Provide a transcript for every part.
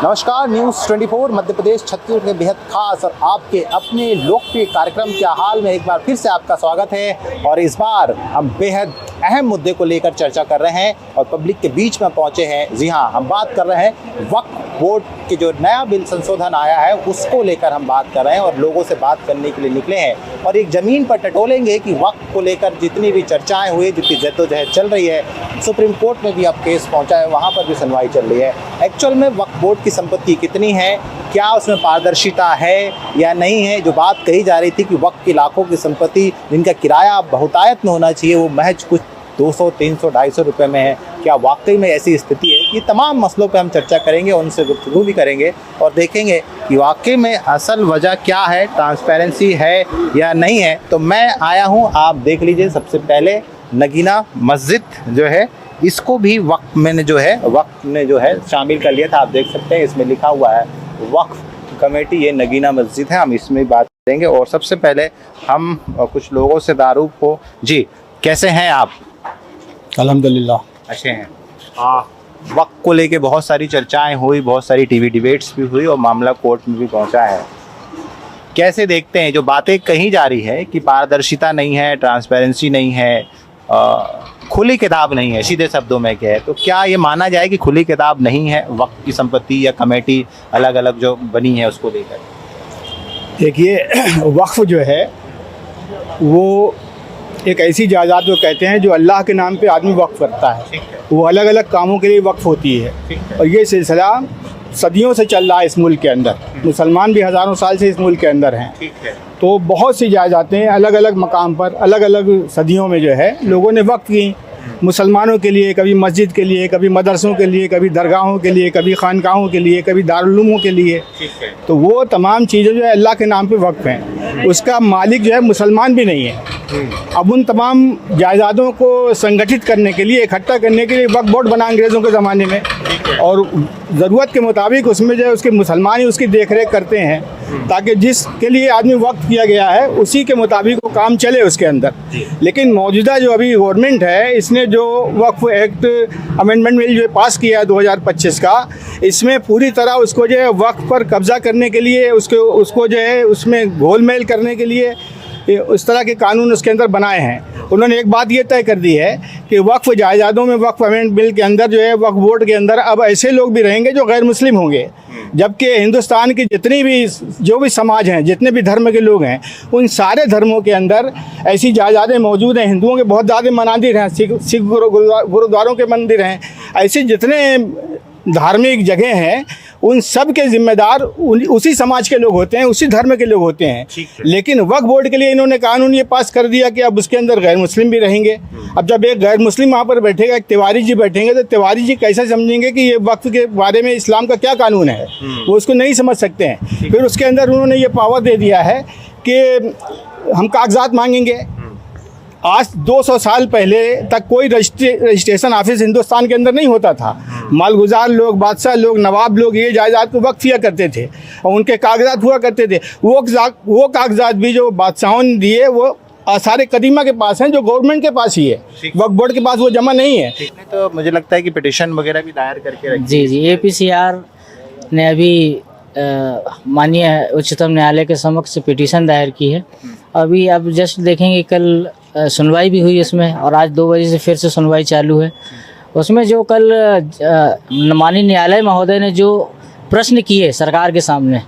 नमस्कार, न्यूज़ 24 मध्य प्रदेश छत्तीसगढ़ के बेहद खास और आपके अपने लोकप्रिय कार्यक्रम क्या हाल में एक बार फिर से आपका स्वागत है। और इस बार हम बेहद अहम मुद्दे को लेकर चर्चा कर रहे हैं और पब्लिक के बीच में पहुंचे हैं। जी हाँ, हम बात कर रहे हैं वक्फ बोर्ड के जो नया बिल संशोधन आया है उसको लेकर हम बात कर रहे हैं और लोगों से बात करने के लिए निकले हैं और एक ज़मीन पर टटोलेंगे कि वक्फ को लेकर जितनी भी चर्चाएँ हुई, जितनी जद्दोजहद चल रही है, सुप्रीम कोर्ट में भी अब केस पहुँचा है, वहाँ पर भी सुनवाई चल रही है। एक्चुअल में वक्फ बोर्ड की संपत्ति कितनी है, क्या उसमें पारदर्शिता है या नहीं है। जो बात कही जा रही थी कि वक्फ की लाखों की संपत्ति जिनका किराया बहुतायत में होना चाहिए वो महज कुछ 200, 300, 250 रुपये में है, क्या वाकई में ऐसी स्थिति है। ये तमाम मसलों पे हम चर्चा करेंगे, उनसे गुफ्तगू भी करेंगे और देखेंगे कि वाकई में असल वजह क्या है, ट्रांसपेरेंसी है या नहीं है। तो मैं आया हूँ, आप देख लीजिए, सबसे पहले नगीना मस्जिद जो है इसको भी वक्फ ने जो है शामिल कर लिया था। आप देख सकते हैं इसमें लिखा हुआ है वक्फ कमेटी, ये नगीना मस्जिद है। हम इसमें बात करेंगे और सबसे पहले हम कुछ लोगों से तारुफ हो। जी, कैसे हैं आप? अल्हम्दुलिल्लाह अच्छे हैं। वक्फ को लेके बहुत सारी चर्चाएं हुई, बहुत सारी टीवी डिबेट्स भी हुई और मामला कोर्ट में भी पहुंचा है। कैसे देखते हैं जो बातें कही जा रही है कि पारदर्शिता नहीं है, ट्रांसपेरेंसी नहीं है, खुली किताब नहीं है, सीधे शब्दों में क्या है, तो क्या ये माना जाए कि खुली किताब नहीं है वक्फ की संपत्ति या कमेटी अलग अलग जो बनी है उसको लेकर? देखिए, वक्फ जो है वो एक ऐसी जायदाद को कहते हैं जो अल्लाह के नाम पे आदमी वक्फ करता है। वो अलग अलग कामों के लिए वक्फ होती है और ये सिलसिला सदियों से चल रहा है इस मुल्क के अंदर। मुसलमान भी हज़ारों साल से इस मुल्क के अंदर हैं। तो बहुत सी जायदादें अलग अलग मकाम पर अलग अलग सदियों में जो है लोगों ने वक्फ की, मुसलमानों के लिए, कभी मस्जिद के लिए, कभी मदरसों के लिए, कभी दरगाहों के लिए, कभी खानकाहों के लिए, कभी दारुल के लिए। तो वो तमाम चीज़ें जो है अल्लाह के नाम पे वक्फ हैं। उसका मालिक जो है मुसलमान भी नहीं है। अब उन तमाम जायदादों को संगठित करने के लिए, इकट्ठा करने के लिए वक्फ बोर्ड बना अंग्रेज़ों के ज़माने में और ज़रूरत के मुताबिक उसमें जो है उसके मुसलमान ही उसकी देख रेख करते हैं ताकि जिसके लिए आदमी वक्फ किया गया है उसी के मुताबिक वो काम चले उसके अंदर। लेकिन मौजूदा जो अभी गवर्नमेंट है इसने जो वक्फ एक्ट अमेंडमेंट बिल जो पास किया है 2025 का, इसमें पूरी तरह उसको जो है वक्फ पर कब्ज़ा करने के लिए, उसको जो है उसमें घोलमेल करने के लिए उस तरह के कानून उसके अंदर बनाए हैं। उन्होंने एक बात ये तय कर दी है कि वक्फ जायदादों में वक्फ अमेंडमेंट बिल के अंदर जो है वक्फ बोर्ड के अंदर अब ऐसे लोग भी रहेंगे जो गैर मुस्लिम होंगे, जबकि हिंदुस्तान की जितनी भी जो भी समाज हैं, जितने भी धर्म के लोग हैं, उन सारे धर्मों के अंदर ऐसी जायदादें मौजूद हैं। हिंदुओं के बहुत ज़्यादा मंदिर हैं, सिख गुरुद्वारों के मंदिर हैं, ऐसे जितने धार्मिक जगह हैं उन सब के जिम्मेदार उसी समाज के लोग होते हैं, उसी धर्म के लोग होते हैं। लेकिन वक्फ बोर्ड के लिए इन्होंने कानून ये पास कर दिया कि अब उसके अंदर गैर मुस्लिम भी रहेंगे। अब जब एक गैर मुस्लिम वहाँ पर बैठेगा, एक तिवारी जी बैठेंगे, तो तिवारी जी कैसे समझेंगे कि ये वक्फ के बारे में इस्लाम का क्या कानून है, वो उसको नहीं समझ सकते हैं। फिर उसके अंदर उन्होंने ये पावर दे दिया है कि हम कागजात मांगेंगे। आज 200 साल पहले तक कोई रजिस्ट्रेशन ऑफिस हिंदुस्तान के अंदर नहीं होता था। मालगुजार लोग, बादशाह लोग, नवाब लोग ये जायदाद को वक्फ किया करते थे और उनके कागजात हुआ करते थे। वो कागजात भी जो बादशाहों ने दिए वो आसार कदीमा के पास हैं, जो गवर्नमेंट के पास ही है, वक्फ बोर्ड के पास वो जमा नहीं है। तो मुझे लगता है कि पिटीशन वगैरह भी दायर करके जी, APCR ने अभी माननीय उच्चतम न्यायालय के समक्ष पिटीशन दायर की है। अभी अब जस्ट देखेंगे, कल सुनवाई भी हुई इसमें और आज 2 बजे से फिर से सुनवाई चालू है। उसमें जो कल माननीय न्यायालय महोदय ने जो प्रश्न किए सरकार के सामने,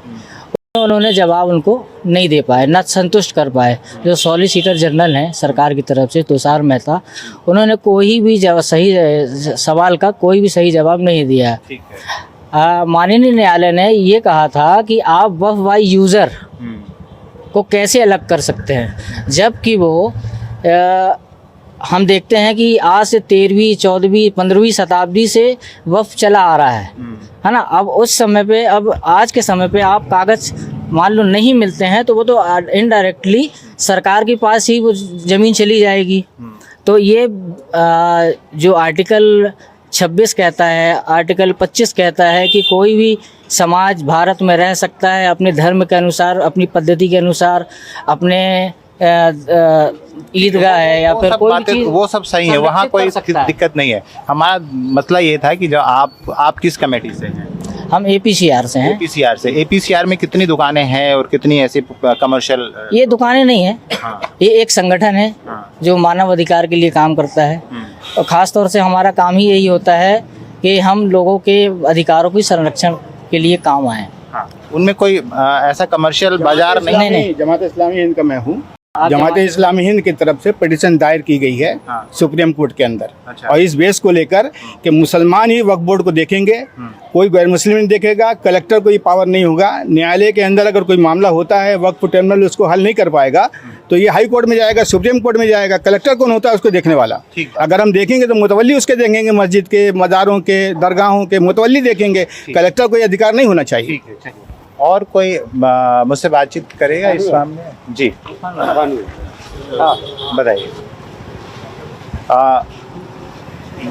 उन्होंने जवाब उनको नहीं दे पाए, न संतुष्ट कर पाए। जो सॉलिसिटर जनरल हैं सरकार की तरफ से, तुषार मेहता, उन्होंने कोई भी सही सवाल का कोई भी सही जवाब नहीं दिया। माननीय न्यायालय ने ये कहा था कि आप वक्फ बाय यूज़र को कैसे अलग कर सकते हैं, जबकि वो हम देखते हैं कि आज से 13वीं, 14वीं, 15वीं शताब्दी से वक्फ चला आ रहा है ना। अब उस समय पे, अब आज के समय पे आप कागज़ मान लो नहीं मिलते हैं तो वो तो इनडायरेक्टली सरकार के पास ही वो ज़मीन चली जाएगी। तो ये जो आर्टिकल 26 कहता है, आर्टिकल 25 कहता है कि कोई भी समाज भारत में रह सकता है अपने धर्म के अनुसार, अपनी पद्धति के अनुसार, अपने ईदगाह है या फिर कोई चीज, वो सब सही है, वहाँ कोई दिक्कत नहीं है। हमारा मसला ये था कि जो आप किस कमेटी से हैं? हम APCR से हैं। APCR से। APCR में कितनी दुकानें हैं और कितनी ऐसी कमर्शियल? ये दुकानें नहीं है, हाँ। ये एक संगठन है जो मानव अधिकार के लिए काम करता है और ख़ास तौर से हमारा काम ही यही होता है कि हम लोगों के अधिकारों की संरक्षण के लिए काम आए। हाँ। उनमें कोई ऐसा कमर्शियल बाजार नहीं? जमात इस्लामी हिंद का मैं हूँ। जमात इस्लामी हिंद की तरफ से पिटीशन दायर की गई है हाँ। सुप्रीम कोर्ट के अंदर। अच्छा। और इस बेस को लेकर कि मुसलमान ही वक्फ बोर्ड को देखेंगे, कोई गैर मुस्लिम नहीं देखेगा, कलेक्टर को ये पावर नहीं होगा। न्यायालय के अंदर अगर कोई मामला होता है वक्फ ट्रिब्यूनल उसको हल नहीं कर पाएगा तो ये हाई कोर्ट में जाएगा, सुप्रीम कोर्ट में जाएगा। कलेक्टर कौन होता है उसको देखने वाला? अगर हम देखेंगे तो मुतवल्ली उसके देखेंगे, मस्जिद के, मज़ारों के, दरगाहों के मुतवल्ली देखेंगे। कलेक्टर को ये अधिकार नहीं होना चाहिए। और कोई मुझसे बातचीत करेगा इस मामले में? जी बताइए।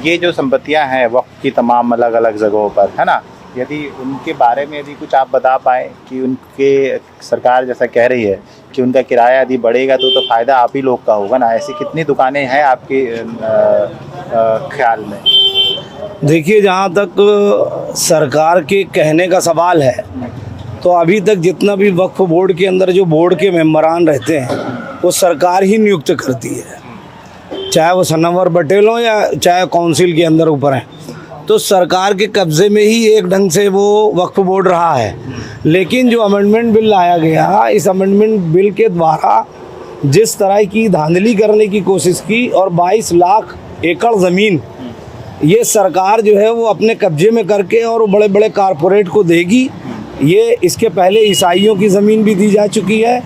ये जो संपत्तियां हैं वक्त की तमाम अलग अलग जगहों पर, है ना, यदि उनके बारे में यदि कुछ आप बता पाए कि उनके सरकार जैसा कह रही है कि उनका किराया यदि बढ़ेगा तो फ़ायदा आप ही लोग का होगा ना, ऐसी कितनी दुकानें हैं आपके ख्याल में? देखिए, जहाँ तक सरकार के कहने का सवाल है तो अभी तक जितना भी वक्फ बोर्ड के अंदर जो बोर्ड के मेंबरान रहते हैं वो सरकार ही नियुक्त करती है, चाहे वो सनवर पटेल हो या चाहे काउंसिल के अंदर ऊपर हैं। तो सरकार के कब्ज़े में ही एक ढंग से वो वक्फ बोर्ड रहा है। लेकिन जो अमेंडमेंट बिल लाया गया, इस अमेंडमेंट बिल के द्वारा जिस तरह की धांधली करने की कोशिश की और 22 लाख एकड़ ज़मीन ये सरकार जो है वो अपने कब्जे में करके और बड़े बड़े कारपोरेट को देगी। ये इसके पहले ईसाइयों की ज़मीन भी दी जा चुकी है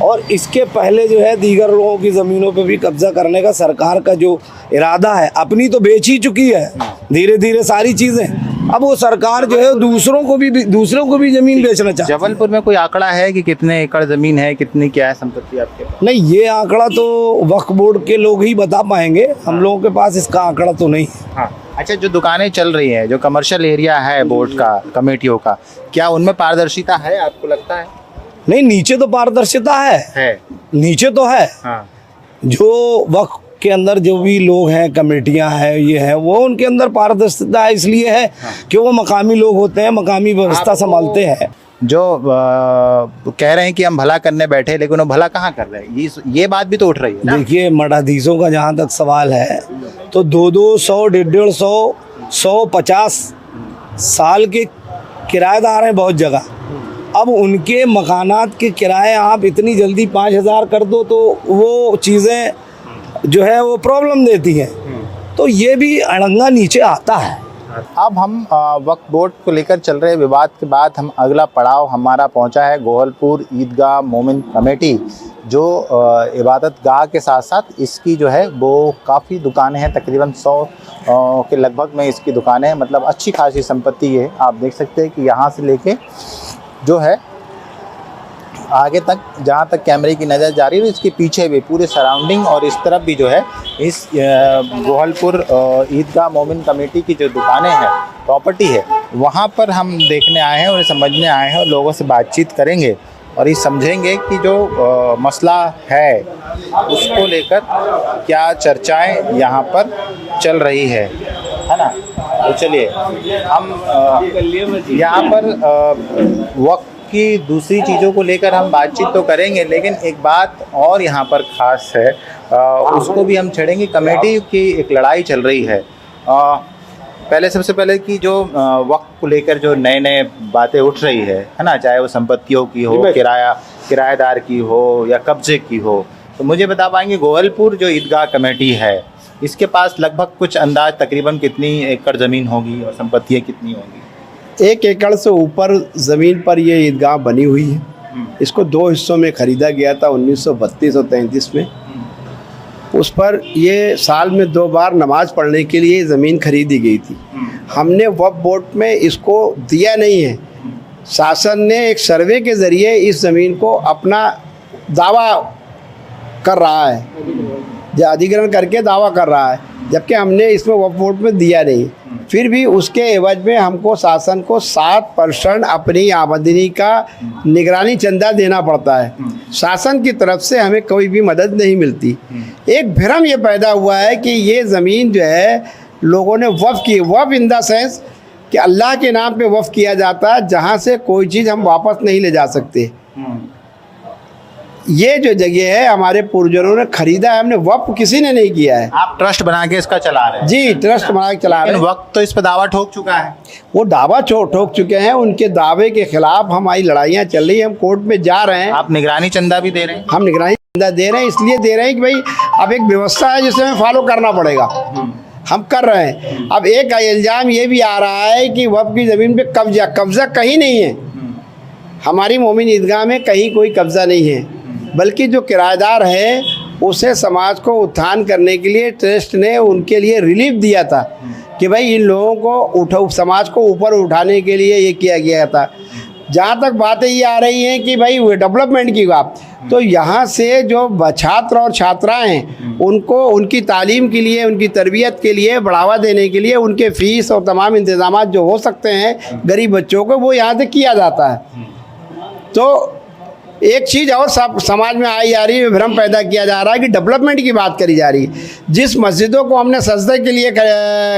और इसके पहले जो है दीगर लोगों की ज़मीनों पे भी कब्जा करने का सरकार का जो इरादा है, अपनी तो बेच ही चुकी है धीरे धीरे सारी चीज़ें। अब वो सरकार जो है दूसरों को भी ज़मीन बेचना चाहती है। जबलपुर में कोई आंकड़ा है कि कितने एकड़ ज़मीन है, कितनी क्या है संपत्ति आपके? नहीं, ये आंकड़ा तो वक्फ बोर्ड के लोग ही बता पाएंगे, हम लोगों के पास इसका आंकड़ा तो नहीं है। हाँ। अच्छा, जो दुकानें चल रही हैं, जो कमर्शियल एरिया है बोर्ड का, कमेटियों का, क्या उनमें पारदर्शिता है आपको लगता है? नहीं, नीचे तो पारदर्शिता है। नीचे तो है। हाँ। जो वक्फ के अंदर जो भी लोग हैं, कमेटियां हैं, ये हैं, वो उनके अंदर पारदर्शिता इसलिए है कि वो मकामी लोग होते हैं, मकामी व्यवस्था संभालते हैं। जो कह रहे हैं कि हम भला करने बैठे, लेकिन वो भला कहाँ कर रहे हैं, ये बात भी तो उठ रही है ना? देखिए, मठाधीशों का जहाँ तक सवाल है तो 200, 150, 150 साल के किराएदार हैं बहुत जगह। अब उनके मकानात के किराए आप इतनी जल्दी 5000 कर दो तो वो चीज़ें जो है वो प्रॉब्लम देती हैं। तो ये भी अड़ंगा नीचे आता है। अब हम वक्फ बोर्ड को लेकर चल रहे विवाद के बाद हम अगला पड़ाव हमारा पहुंचा है गोहलपुर ईदगाह मोमिन कमेटी, जो इबादत गाह के साथ साथ इसकी जो है वो काफ़ी दुकानें हैं, तकरीबन 100 के लगभग में इसकी दुकानें हैं। मतलब अच्छी खासी संपत्ति है। आप देख सकते हैं कि यहाँ से लेके जो है आगे तक, जहाँ तक कैमरे की नज़र जा रही है, इसके पीछे भी पूरे सराउंडिंग और इस तरफ भी जो है इस गोहलपुर ईदगाह मोमिन कमेटी की जो दुकानें हैं, प्रॉपर्टी है, वहाँ पर हम देखने आए हैं और समझने आए हैं और लोगों से बातचीत करेंगे और ये समझेंगे कि जो मसला है उसको लेकर क्या चर्चाएं यहाँ पर चल रही है ना। तो चलिए हम यहाँ पर वक्त की दूसरी चीज़ों को लेकर हम बातचीत तो करेंगे, लेकिन एक बात और यहाँ पर ख़ास है, उसको भी हम छेड़ेंगे। कमेटी की एक लड़ाई चल रही है। पहले सबसे पहले कि जो वक्त को लेकर जो नए नए बातें उठ रही है ना, चाहे वो संपत्तियों की हो, किराएदार की हो या कब्जे की हो, तो मुझे बता पाएंगे गोहलपुर जो ईदगाह कमेटी है, इसके पास लगभग कुछ अंदाज तकरीबन कितनी एकड़ ज़मीन होगी और संपत्तियाँ कितनी होंगी? 1 एकड़ से ऊपर ज़मीन पर ये ईदगाह बनी हुई है। इसको 2 हिस्सों में ख़रीदा गया था 1932 और 33 में। उस पर ये साल में 2 बार नमाज पढ़ने के लिए ज़मीन खरीदी गई थी। हमने वक्फ बोर्ड में इसको दिया नहीं है। शासन ने एक सर्वे के ज़रिए इस ज़मीन को अपना दावा कर रहा है, जो अधिग्रहण करके दावा कर रहा है, जबकि हमने इसमें वक्फ बोर्ड में दिया नहीं। फिर भी उसके एवज में हमको शासन को 7% अपनी आमदनी का निगरानी चंदा देना पड़ता है। शासन की तरफ से हमें कोई भी मदद नहीं मिलती। एक भ्रम ये पैदा हुआ है कि ये ज़मीन जो है लोगों ने वक्फ की, वक्फ इन द सेंस कि अल्लाह के नाम पे वफ़ किया जाता है, जहाँ से कोई चीज़ हम वापस नहीं ले जा सकते। ये जो जगह है हमारे पूर्वजों ने खरीदा है, हमने वक्फ किसी ने नहीं किया है। आप ट्रस्ट बना के इसका चला रहे हैं? जी, ट्रस्ट बना के चला रहे हैं। वक्त तो इस पर दावा ठोक चुका है। वो दावा ठोक चुके हैं, उनके दावे के खिलाफ हमारी लड़ाइयाँ चल रही हैं, हम कोर्ट में जा रहे हैं। आप निगरानी चंदा भी दे रहे हैं? हम निगरानी चंदा दे रहे हैं, इसलिए दे रहे हैं कि भाई अब एक व्यवस्था है जिसे हमें फॉलो करना पड़ेगा, हम कर रहे हैं। अब एक इल्ज़ाम ये भी आ रहा है कि वक्फ की ज़मीन पे कब्ज़ा कहीं नहीं है। हमारी मोमिन ईदगाह में कहीं कोई कब्ज़ा नहीं है, बल्कि जो किराएदार है उसे समाज को उत्थान करने के लिए ट्रस्ट ने उनके लिए रिलीफ दिया था कि भाई इन लोगों को समाज को ऊपर उठाने के लिए ये किया गया था। जहाँ तक बातें ये आ रही हैं कि भाई डेवलपमेंट की बात, तो यहाँ से जो छात्र और छात्राएं हैं उनको उनकी तालीम के लिए, उनकी तरबियत के लिए बढ़ावा देने के लिए उनके फ़ीस और तमाम इंतज़ामात जो हो सकते हैं गरीब बच्चों को, वो यहाँ से किया जाता है। तो एक चीज़ और समाज में आई जा रही है, भ्रम पैदा किया जा रहा है कि डेवलपमेंट की बात करी जा रही है। जिस मस्जिदों को हमने सजदे के लिए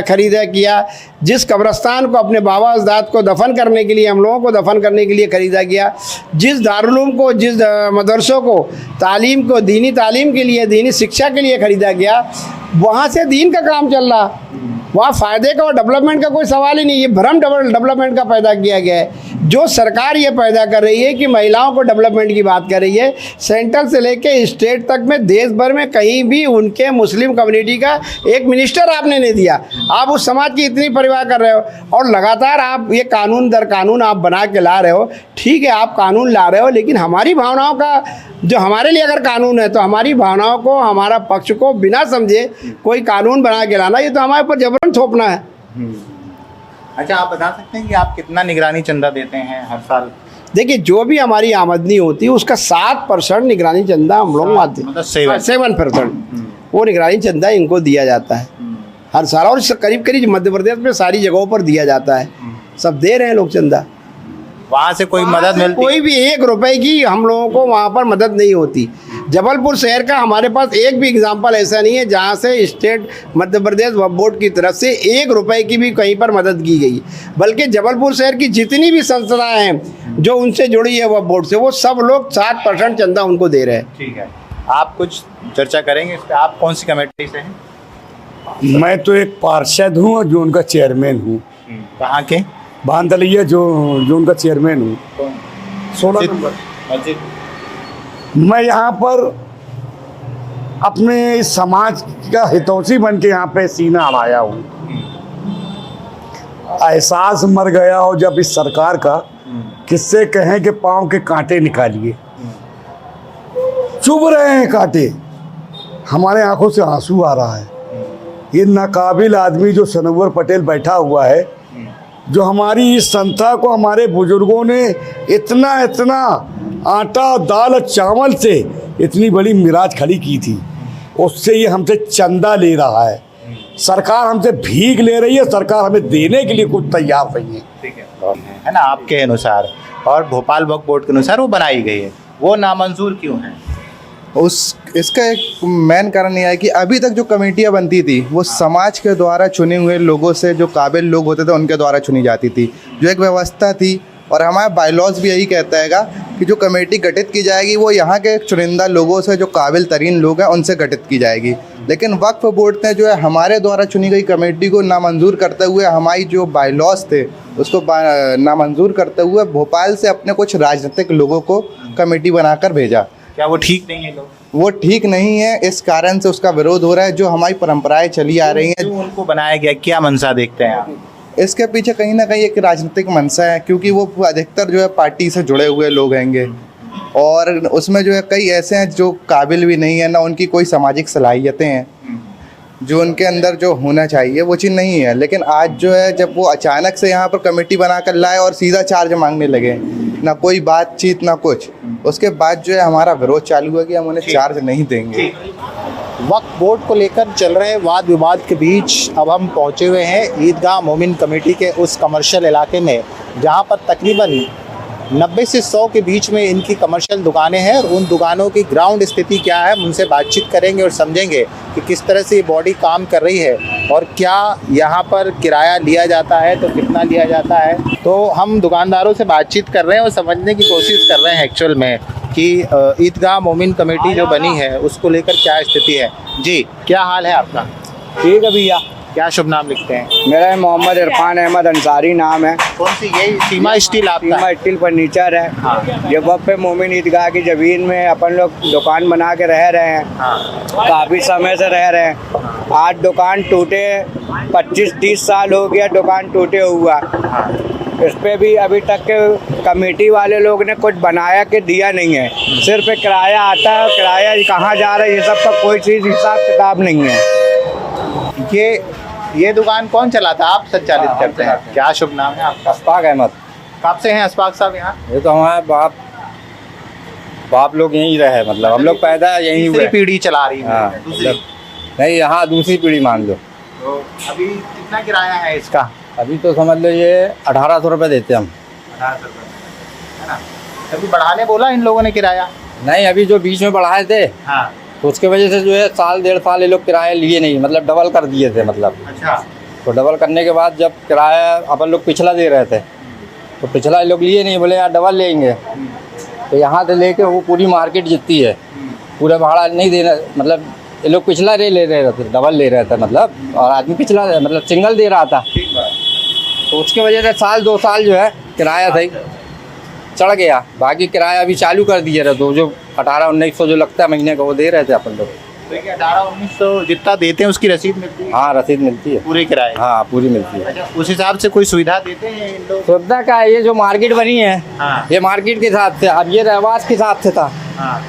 खरीदा किया, जिस कब्रस्तान को अपने बाबा अजदाद को दफन करने के लिए, हम लोगों को दफन करने के लिए ख़रीदा गया, जिस दारुल को, जिस मदरसों को तालीम को, दीनी तालीम के लिए, दीनी शिक्षा के लिए ख़रीदा गया, वहाँ से दीन का काम चल रहा। वहाँ फ़ायदे का और डेवलपमेंट का कोई सवाल ही नहीं। ये भ्रम डेवलपमेंट का पैदा किया गया है। जो सरकार ये पैदा कर रही है कि महिलाओं को डेवलपमेंट की बात कर रही है, सेंट्रल से लेके स्टेट तक में देश भर में कहीं भी उनके मुस्लिम कम्युनिटी का एक मिनिस्टर आपने नहीं दिया। आप उस समाज की इतनी परवाह कर रहे हो और लगातार आप ये कानून दर कानून आप बना के ला रहे हो। ठीक है, आप कानून ला रहे हो, लेकिन हमारी भावनाओं का जो हमारे लिए अगर कानून है तो हमारी भावनाओं को, हमारा पक्ष को बिना समझे कोई कानून बना के लाना, ये तो हमारे ऊपर जबरन थोपना है। अच्छा, आप बता सकते हैं कि आप कितना निगरानी चंदा देते हैं हर साल? देखिए, जो भी हमारी आमदनी होती है उसका 7% निगरानी चंदा हम लोग आते हैं, मतलब 7% वो निगरानी चंदा इनको दिया जाता है हर साल। और करीब करीब मध्य प्रदेश में सारी जगहों पर दिया जाता है, सब दे रहे हैं लोग चंदा। वहाँ से कोई मदद मिलती? कोई भी 1 रुपए की हम लोगों को वहाँ पर मदद नहीं होती। जबलपुर शहर का हमारे पास एक भी एग्जाम्पल ऐसा नहीं है जहाँ से स्टेट मध्य प्रदेश वक्फ बोर्ड की तरफ से 1 रुपए की भी कहीं पर मदद की गई। बल्कि जबलपुर शहर की जितनी भी संस्थाएं हैं जो उनसे जुड़ी है वक्फ बोर्ड से, वो सब लोग 7% चंदा उनको दे रहे हैं। ठीक है, आप कुछ चर्चा करेंगे इस पर? आप कौन सी कमेटी से हैं? मैं तो एक पार्षद हूँ और जो उनका चेयरमैन हूँ। कहाँ के? बांधलिया जो उनका चेयरमैन हूँ, 16 नंबर मस्जिद। मैं यहाँ पर अपने इस समाज का हितौसी बन के यहाँ पे सीना अड़ाया हूँ। एहसास मर गया हो जब इस सरकार का, किससे कहें कि पाँव के कांटे निकालिए, चुभ रहे हैं कांटे, हमारे आंखों से आंसू आ रहा है। ये नाकाबिल आदमी जो सनवर पटेल बैठा हुआ है, जो हमारी इस संस्था को हमारे बुजुर्गों ने इतना आटा दाल चावल से इतनी बड़ी मिराज खड़ी की थी, उससे ये हमसे चंदा ले रहा है। सरकार हमसे भीख ले रही है, सरकार हमें देने के लिए कुछ तैयार नहीं है। ठीक है ना, आपके अनुसार और भोपाल वक्फ बोर्ड के अनुसार वो बनाई गई है, वो नामंजूर क्यों है? इसका एक मेन कारण यह है कि अभी तक जो कमेटियाँ बनती थी वो समाज के द्वारा चुने हुए लोगों से, जो काबिल लोग होते थे उनके द्वारा चुनी जाती थी, जो एक व्यवस्था थी। और हमारा बायलॉज भी यही कहता है कि जो कमेटी गठित की जाएगी वो यहाँ के चुनिंदा लोगों से, जो काबिल तरीन लोग हैं, उनसे गठित की जाएगी। लेकिन वक्फ बोर्ड ने जो है हमारे द्वारा चुनी गई कमेटी को नामंजूर करते हुए, हमारी जो बायलॉज थे उसको नामंजूर करते हुए भोपाल से अपने कुछ राजनीतिक लोगों को कमेटी बनाकर भेजा। क्या वो ठीक नहीं है? लोग वो ठीक नहीं है, इस कारण से उसका विरोध हो रहा है। जो हमारी परंपराएं चली आ रही हैं, जो उनको बनाया गया, क्या मंशा देखते हैं आप? इसके पीछे कहीं ना कहीं एक राजनीतिक मंशा है, क्योंकि वो अधिकतर जो है पार्टी से जुड़े हुए लोग हैंगे और उसमें जो है कई ऐसे हैं जो काबिल भी नहीं है, ना उनकी कोई सामाजिक सलाहियतें हैं, जो उनके अंदर जो होना चाहिए वो चीज़ नहीं है। लेकिन आज जो है जब वो अचानक से यहाँ पर कमेटी बनाकर लाए और सीधा चार्ज मांगने लगे, ना कोई बातचीत ना कुछ, उसके बाद जो है हमारा विरोध चालू हुआ कि हम उन्हें चार्ज नहीं देंगे। वक्फ बोर्ड को लेकर चल रहे वाद विवाद के बीच अब हम पहुंचे हुए हैं ईदगाह मोमिन कमेटी के उस कमर्शियल इलाके में, जहां पर तकरीबन 90 से 100 के बीच में इनकी कमर्शियल दुकानें हैं और उन दुकानों की ग्राउंड स्थिति क्या है, उनसे बातचीत करेंगे और समझेंगे कि किस तरह से ये बॉडी काम कर रही है और क्या यहाँ पर किराया लिया जाता है तो कितना लिया जाता है। तो हम दुकानदारों से बातचीत कर रहे हैं और समझने की कोशिश कर रहे हैं एक्चुअल में कि ईदगाह मोमिन कमेटी जो बनी है उसको लेकर क्या स्थिति है। जी, क्या हाल है आपका? ठीक है भैया। क्या शुभ नाम लिखते हैं? मेरा मोहम्मद इरफान अहमद अंसारी नाम है। कौन सी? यही सीमा स्टील आपका? सीमा स्टील फर्नीचर है। हाँ। ये वक्त पे मोमिन ईदगाह की ज़मीन में अपन लोग दुकान बना के रह रहे हैं। हाँ। काफ़ी समय से रह रहे हैं। आज दुकान टूटे 25-30 साल हो गया दुकान टूटे हुआ। इस पे भी अभी तक के कमेटी वाले लोग ने कुछ बनाया के दिया नहीं है। सिर्फ किराया आता है, किराया कहाँ जा रहा है ये सब का कोई चीज़ हिसाब किताब नहीं है। ये दुकान कौन चलाता है? आप संचालित करते हैं? क्या शुभ नाम है आपका? अशफाक अहमद। कब से हैं अशफाक साहब यहाँ? ये तो हमारे बाप लोग यहीं रहे, मतलब हम लोग पैदा यहीं हुए। तीसरी पीढ़ी चला रही है। हाँ, दूसरी? नहीं, यहाँ दूसरी पीढ़ी मान लो। तो अभी कितना किराया है इसका? अभी तो समझ लो ये 1800 रुपये देते हम। 1800 रुपये, है ना? अभी बढ़ाने बोला इन लोगों ने किराया? नहीं, अभी जो बीच में बढ़ाए थे हाँ। तो उसके वजह से जो है साल 1.5 साल ये लोग किराया लिए नहीं, मतलब डबल कर दिए थे मतलब। अच्छा। तो डबल करने के बाद जब किराया अपन लोग पिछला दे रहे थे तो पिछला ये लोग लिए नहीं, बोले यार डबल लेंगे। तो यहाँ से लेके वो पूरी मार्केट जितनी है पूरा भाड़ा नहीं देना, मतलब ये लोग पिछला ले रहे थे, डबल ले रहे थे मतलब, और आदमी पिछला मतलब सिंगल दे रहा था। तो उसके वजह से साल 2 साल जो है किराया सही चढ़ गया। बाकी किराया अभी चालू कर दिया रहे, तो जो 1800-1900 जो लगता है महीने का वो दे रहे थे अपन लोग। तो 1800-1900 जितना देते हैं उसकी रसीद मिलती है? हाँ, रसीद मिलती है पूरे किराए? हाँ, पूरी मिलती है। अच्छा, उस हिसाब से कोई सुविधा देते हैं इन लोग? सुविधा का ये जो मार्केट बनी है, हाँ। ये मार्केट के हिसाब से, अब ये रहवास के हिसाब से था। हाँ।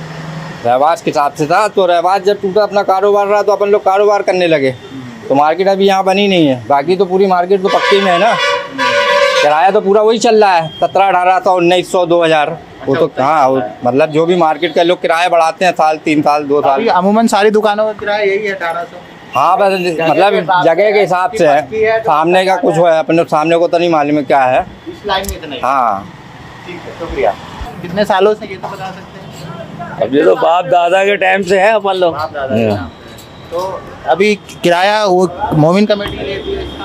रहवास के हिसाब से था, तो रहवास जब टूटा अपना कारोबार रहा तो अपन लोग कारोबार करने लगे। तो मार्केट अभी यहाँ बनी नहीं है, बाकी तो पूरी मार्केट तो पक्की में है ना। किराया तो पूरा वही चल रहा है, 1700-1800, 1900, 2000। वो तो हाँ, मतलब जो भी मार्केट के लोग किराया बढ़ाते हैं साल 3 साल 2 साल। अभी अमूमन सारी दुकानों का किराया यही है 1800? हाँ, बस मतलब जगह के हिसाब से है। सामने का कुछ है, अपने सामने को तो नहीं मालूम है क्या है। इस लाइन में इतना ही? हाँ। ठीक है, शुक्रिया। कितने सालों से ये तो बता सकते हैं? अब ये तो बाप दादा के टाइम से है अपन लोग। बाप दादा के नाम पे। तो अभी किराया वो मोमिन कमेटी लेती है इसका?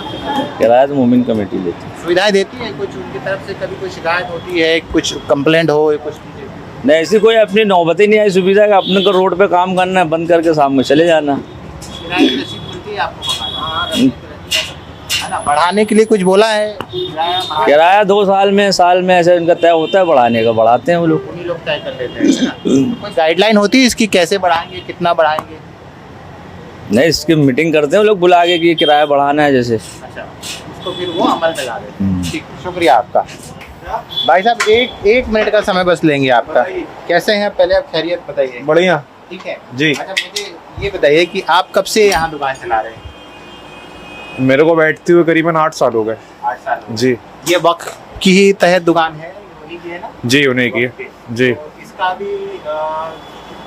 किराया तो मोमिन कमेटी लेती है। सुविधाएं देती है कुछ उनकी तरफ से? कभी कोई शिकायत होती है, कुछ कंप्लेंट हो, कुछ चीजें? नहीं, ऐसी कोई अपनी नौबत ही नहीं आई सुविधा का। अपने को रोड पे काम करना है, बंद करके शाम में चले जाना। किराए की रसीद मिलती है आपको? है ना? बढ़ाने के लिए कुछ बोला है? किराया 2 साल में ऐसे इनका तय होता है बढ़ाने का, बढ़ाते हैं वो लोग। उन्हीं लोग तय कर लेते हैं, है ना? कोई गाइडलाइन होती है इसकी, कैसे बढ़ाएंगे, कितना बढ़ाएंगे? नहीं, इसकी मीटिंग करते हैं वो लोग बुला के कि किराया बढ़ाना है जैसे। अच्छा, उसको फिर वो अमल में ला देते हैं। ठीक, शुक्रिया आपका। भाई साहब, एक मिनट का समय बस लेंगे आपका। कैसे हैं? पहले आप खैरियत बताइए। बढ़िया ठीक है जी। अच्छा, मुझे ये बताइए कि आप कब से यहाँ दुकान चला रहे हैं? मेरे को बैठते हुए करीबन 8 साल हो गए 8 साल हो गए। जी। ये वक्त की ही तहत दुकान है, उन्हीं की है ना? जी, उन्हीं की वक्त जी। तो इसका भी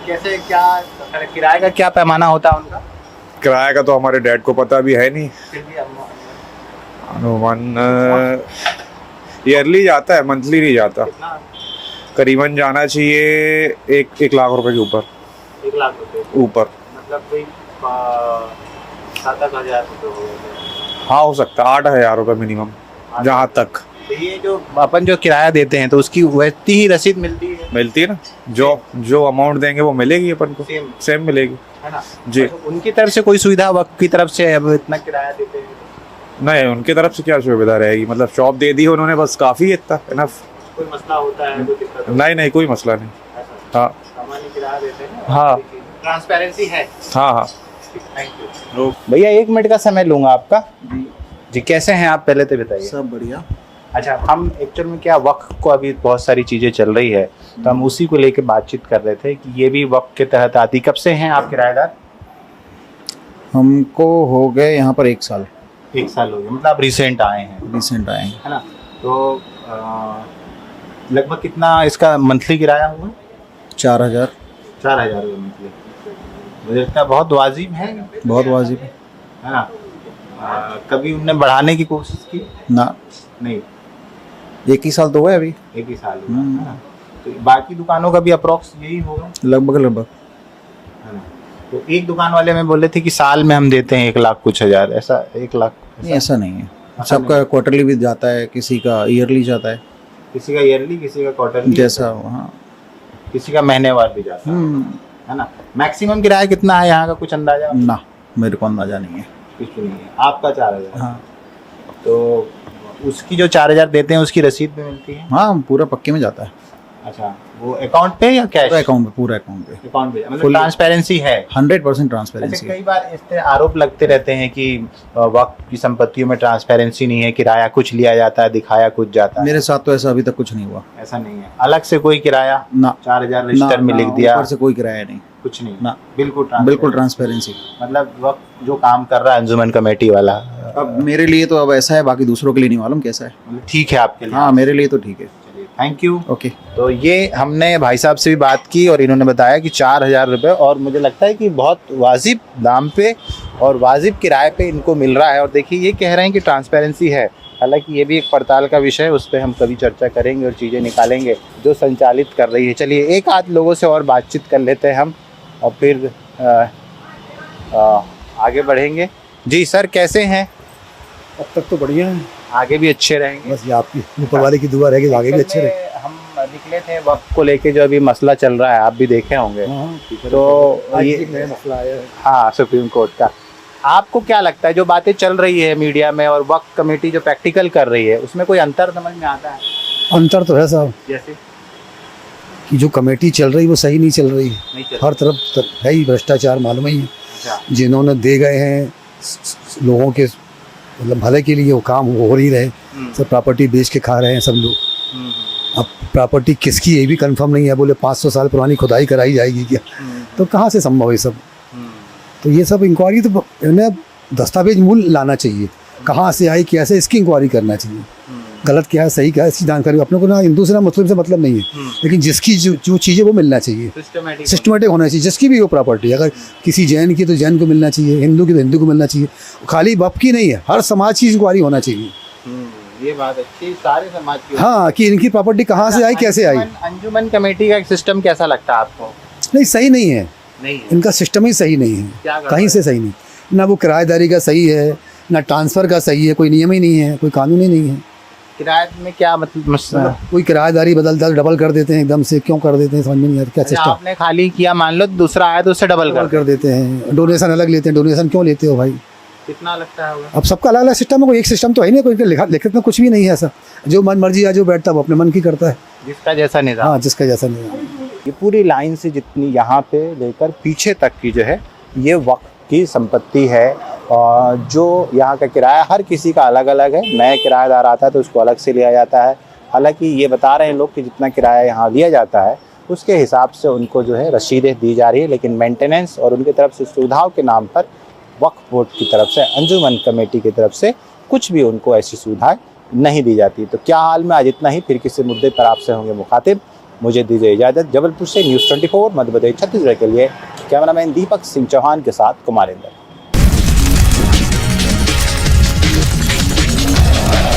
कैसे क्या किराए का क्या पैमाना होता है उनका? किराया का तो हमारे डैड को पता भी है नहीं। फिर भी अनुमान ईयरली जाता है, मंथली नहीं जाता। कितना? करीबन जाना चाहिए 1 लाख रुपए के ऊपर। 1 लाख रुपए ऊपर मतलब कोई 7-8 हज़ार रुपये हो गए। हाँ, हो सकता है 8,000 रुपये मिनिमम जहाँ तक। तो ये जो अपन जो किराया देते हैं तो उसकी वैसी ही रसीद मिलती है? मिलती है ना, जो अमाउंट देंगे वो मिलेगी अपन को, सेम मिलेगी, है ना? जी। अच्छा, उनकी तरफ से कोई सुविधा वक्त की तरफ से अब इतना किराया देते हैं? नहीं, उनकी तरफ से क्या सुविधा रहेगी, मतलब शॉप दे दी उन्होंने, बस काफ़ी है, इतना इनफ। कोई मसला होता है, कोई दिक्कत होता नहीं, कोई मसला नहीं। है? ऐसा हाँ सामान्य किराया देते हैं? हाँ। ट्रांसपेरेंसी है? हाँ। थैंक यू भैया। 1 मिनट का समय लूँगा आपका। जी, कैसे हैं आप? पहले तो बताइए। सब बढ़िया। अच्छा, हम एक्चुअल में क्या वक्फ को अभी बहुत सारी चीज़ें चल रही है तो हम उसी को लेके बातचीत कर रहे थे कि ये भी वक्फ के तहत आती। कब से हैं आप किराएदार? हमको हो गए यहाँ पर 1 साल। 1 साल हो गया, मतलब आप रिसेंट आए हैं? रिसेंट आए हैं। है ना? तो लगभग कितना इसका मंथली किराया हुआ? 4000। 4000 रुपये मंथली। मुझे लगता है बहुत वाजिब है। बहुत वाजिब है। है ना? कभी उनने बढ़ाने की कोशिश की? ना, नहीं। 1 ही साल तो हुआ है अभी। 1 ही साल हुआ, है ना? तो बाकी दुकानों का भी अप्रोक्स यही होगा? लगभग। है ना? तो एक दुकान वाले में बोले थे कि साल में हम देते हैं 1 लाख कुछ हजार, ऐसा 1 लाख? नहीं ऐसा नहीं है, सबका क्वार्टरली भी जाता है, किसी का ईयरली जाता है, किसी का ईयरली, किसी का क्वार्टरली, जैसा हाँ। किसी का महीनेवार भी जाता है ना। मैक्सिमम किराया कितना है यहाँ का, कुछ अंदाजा? ना मेरे को अंदाजा नहीं है। कुछ नहीं है। आपका 4000? हाँ तो उसकी जो 4000 देते हैं उसकी रसीद भी मिलती है? हाँ पूरा पक्के में जाता है, अच्छा, वो अकाउंट पे या कैश? पूरा अकाउंट पे, पूरा अकाउंट पे अकाउंट पे, मतलब Full- ट्रांसपेरेंसी है? 100% अच्छा, ट्रांसपेरेंसी। कई बार इस तरह आरोप लगते रहते हैं कि वक्त की संपत्तियों में ट्रांसपेरेंसी नहीं है, किराया कुछ लिया जाता है, दिखाया कुछ जाता है। मेरे साथ तो ऐसा अभी तक कुछ नहीं हुआ। ऐसा नहीं है? अलग से कोई किराया ना 4000 रजिस्टर में ना, लिख दिया, ऊपर से कोई किराया नहीं, कुछ नहीं? ना बिल्कुल ट्रांसपेरेंसी। मतलब वक्त जो काम कर रहा है अंजुमन कमेटी वाला, अब मेरे लिए तो अब ऐसा है, बाकी दूसरों के लिए नहीं मालूम कैसा है। मतलब ठीक है आपके लिए? हाँ मेरे लिए तो ठीक है। Thank you. ओके। तो ये हमने भाई साहब से भी बात की और इन्होंने बताया कि 4000 रुपये, और मुझे लगता है कि बहुत वाजिब दाम पे और वाजिब किराए पे इनको मिल रहा है। और देखिए ये कह रहे हैं कि ट्रांसपेरेंसी है, हालांकि ये भी एक पड़ताल का विषय है, उस पर हम कभी चर्चा करेंगे और चीज़ें निकालेंगे जो संचालित कर रही है। चलिए एक आध लोगों से और बातचीत कर लेते हैं हम और फिर आगे बढ़ेंगे। जी सर, कैसे हैं? अब तक तो बढ़िया है, आगे भी अच्छे रहेंगे? बस ये आपकी ऊपर वाले की दुआ रहेगी, आगे भी अच्छे रहे। हम निकले थे वक्त को लेके, जो अभी मसला चल रहा है आप भी देखे होंगे, तो ये नया मसला आया है। हाँ सुप्रीम कोर्ट का, आपको क्या लगता है जो बातें चल रही है मीडिया में और वक्त कमेटी जो प्रैक्टिकल कर रही है, उसमें कोई अंतर समझ में आता है? अंतर तो है साहब, जैसे कि जो कमेटी चल रही वो सही नहीं चल रही है, नहीं चल? हर तरफ है ही भ्रष्टाचार, मालूम ही है। अच्छा, जिन्होंने दे गए हैं लोगों के मतलब भले के लिए, वो काम हो नहीं रहे, सब प्रॉपर्टी बेच के खा रहे हैं सब लोग। अब प्रॉपर्टी किसकी ये भी कंफर्म नहीं है, बोले 500 साल पुरानी खुदाई कराई जाएगी क्या, तो कहाँ से संभव है सब? तो ये सब इंक्वायरी तो इन्हें दस्तावेज मूल लाना चाहिए, कहाँ से आई कैसे, इसकी इंक्वायरी करना चाहिए। गलत क्या है सही क्या है इसकी जानकारी अपने को ना हिंदू से ना मुस्लिम से मतलब नहीं है, लेकिन जिसकी जो चीज़ें वो मिलना चाहिए, सिस्टमेटिक होना चाहिए, जिसकी भी हो प्रॉपर्टी। अगर किसी जैन की तो जैन को मिलना चाहिए, हिंदू की तो हिंदू को मिलना चाहिए, खाली वक्फ की नहीं है, हर समाज की इंक्वायरी होना चाहिए। ये बात अच्छी, सारे समाज की। हाँ, कि इनकी प्रॉपर्टी कहाँ से आई कैसे आई। अंजुमन कमेटी का सिस्टम कैसा लगता है आपको? नहीं सही नहीं है, नहीं है? इनका सिस्टम ही सही नहीं क्या है, गड़बड़ कहीं से सही नहीं, ना वो किराएदारी का सही है, ना ट्रांसफ़र का सही है, कोई नियम ही नहीं है, कोई कानून ही नहीं है। किराए में क्या मतलब कोई किराएदारी बदलता डबल कर देते हैं एकदम से, क्यों कर देते हैं समझ में नहीं आता क्या सिस्टम। आपने खाली किया, मान लो दूसरा आया तो उससे डबल कर देते हैं, डोनेशन अलग लेते हैं, डोनेशन क्यों लेते हो भाई? कितना लगता है? अब सबका अलग अलग सिस्टम है, कोई एक सिस्टम तो है नहीं, कोई लिखित में कुछ भी नहीं है ऐसा, जो मन मर्जी आज जो बैठता है वो अपने मन की करता है। जिसका जैसा निज़ाम। हाँ, जिसका जैसा नहीं। ये पूरी लाइन से जितनी यहाँ पे लेकर पीछे तक की जो है ये वक्त की संपत्ति है, और जो यहाँ का किराया हर किसी का अलग अलग है। नए किराएदार आता है तो उसको अलग से लिया जाता है। हालांकि ये बता रहे हैं लोग कि जितना किराया यहाँ लिया जाता है उसके हिसाब से उनको जो है रसीदें दी जा रही है, लेकिन मेंटेनेंस और उनकी तरफ से सुविधाओं के नाम पर वक्फ बोर्ड की तरफ से, अंजुमन कमेटी की तरफ से कुछ भी उनको ऐसी सुविधाएं नहीं दी जाती। तो क्या हाल में आज इतना ही, फिर किसी मुद्दे पर आपसे होंगे मुखातिब। मुझे दीजिए इजाज़त। जबलपुर से न्यूज़ 24 मध्य प्रदेश छत्तीसगढ़ के लिए कैमरामैन दीपक सिंह चौहान के साथ कुमारेंद्र।